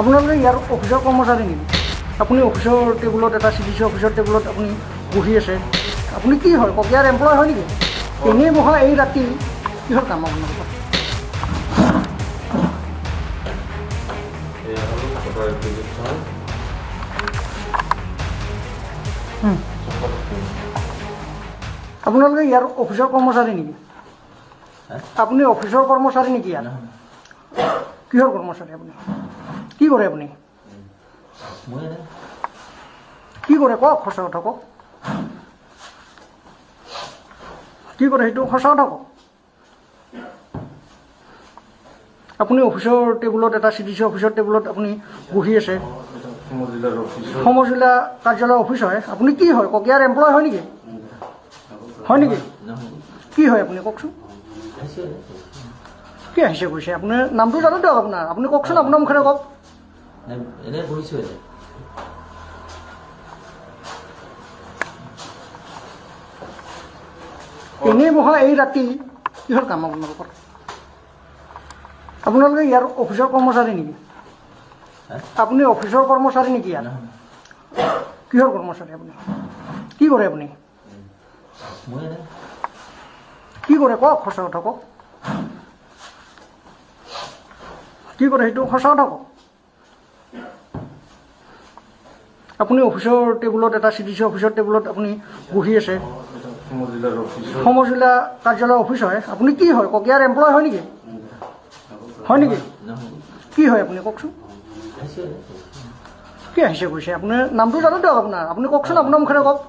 আপোনালোকে ইয়াৰ অফিচৰ কৰ্মচাৰী নেকি? আপুনি অফিচৰ টেবুলত এটা CDC অফিচৰ টেবুলত আপুনি বহি আছে। আপুনি কি হয় কওক, ইয়াৰ এমপ্লয় হয় নেকি? এনেই বহা এই ৰাতি কিহৰ কাম আপোনালোকৰ? আপোনালোকে ইয়াৰ অফিচৰ কৰ্মচাৰী নেকি? আপুনি অফিচৰ কৰ্মচাৰী নেকি ইয়াৰ? কিহৰ কৰ্মচাৰী আপুনি? কি কৰে আপুনি? কি কৰে কওক, সঁচা কথা কওক। কি কৰে সেইটো সঁচা কথা কওক। আপুনি অফিচৰ টেবুলত এটা CDC অফিচৰ টেবুলত আপুনি বহি আছে। সমজিলা কাৰ্যালয় অফিচ হয়। আপুনি কি হয় কওক, ইয়াৰ এমপ্লয় হয় নেকি? হয় নেকি? কি হয় আপুনি কওকচোন? কি আহিছে কৈছে? আপোনাৰ নামটো জানো দিয়ক আপোনাৰ। আপুনি কওকচোন, আপোনাৰ মুখেৰে কওক। এনেই বহা এই ৰাতি কিহৰ কাম আপোনালোকৰ? আপোনালোকে ইয়াৰ অফিচৰ কৰ্মচাৰী নেকি? আপুনি অফিচৰ কৰ্মচাৰী নেকি ইয়াৰ? কিহৰ কৰ্মচাৰী আপুনি? কি কৰে আপুনি? কি কৰে কওক, সঁচা কথা কওক। কি কৰে সেইটো সঁচা কথা কওক। আপুনি অফিচৰ টেবুলত এটা CDC অফিচৰ টেবুলত আপুনি বহি আছে। সমজিলা কাৰ্যালয় অফিচ হয়। আপুনি কি হয় কওক, ইয়াৰ এমপ্লয় হয় নেকি? হয় নেকি? কি হয় আপুনি কওকচোন? কি আহিছে কৈছে? আপোনাৰ নামটো জানো দিয়ক আপোনাৰ। আপুনি কওকচোন, আপোনাৰ মুখেৰে কওক।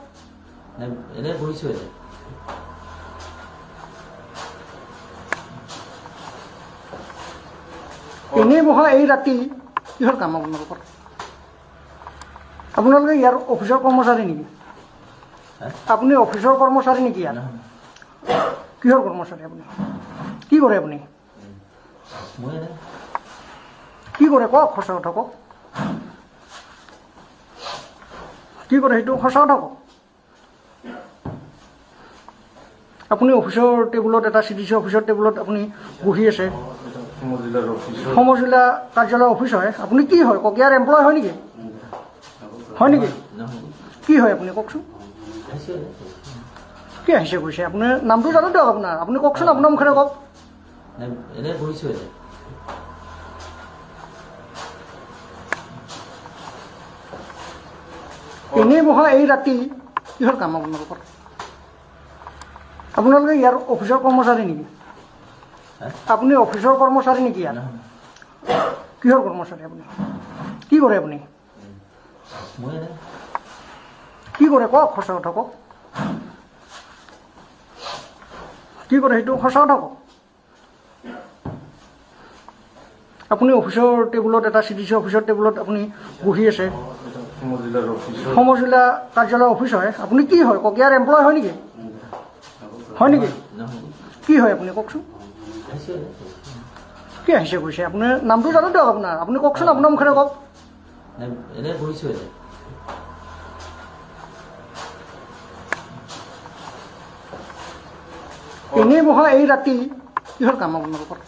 এনেই বহা এই ৰাতি কিহৰ কাম আপোনালোকৰ? আপোনালোকে ইয়াৰ অফিচৰ কৰ্মচাৰী নেকি? আপুনি অফিচৰ কৰ্মচাৰী নেকি ইয়াৰ? কিহৰ কৰ্মচাৰী আপুনি? কি কৰে আপুনি? কি কৰে কওক, সঁচা কথা কওক। কি কৰে সেইটো সঁচা কথা কওক। আপুনি অফিচৰ টেবুলত এটা CDC অফিচৰ টেবুলত আপুনি বহি আছে। সমজিলা কাৰ্যালয় অফিচ হয়। আপুনি কি হয় কওক, ইয়াৰ এমপ্লয় হয় নেকি? হয় নেকি? কি হয় আপুনি কওকচোন? কি আহিছে কৈছে? আপোনাৰ নামটো জানো দিয়ক আপোনাৰ। আপুনি কওকচোন, আপোনাৰ মুখেৰে কওক। এনেই বহা এই ৰাতি কিহৰ কাম আপোনালোকৰ? আপোনালোকে ইয়াৰ অফিচৰ কৰ্মচাৰী নেকি? আপুনি অফিচৰ কৰ্মচাৰী নেকি ইয়াৰ? কিহৰ কৰ্মচাৰী আপুনি? কি কৰে আপুনি? কি কৰে কওক, সঁচা কথা কওক। কি কৰে সেইটো সঁচা কথা কওক। আপুনি অফিচৰ টেবুলত এটা CDC অফিচৰ টেবুলত আপুনি বহি আছে। সমজিলা কাৰ্যালয় অফিচ হয়। আপুনি কি হয় কওক, ইয়াৰ এমপ্লয় হয় নেকি? হয় নেকি? কি হয় আপুনি কওকচোন? কি আহিছে কৈছে? আপোনাৰ নামটো জানো দিয়ক আপোনাৰ। আপুনি কওকচোন, আপোনাৰ মুখেৰে কওক। এনেই বহা এই ৰাতি কিহৰ কাম আপোনালোকৰ?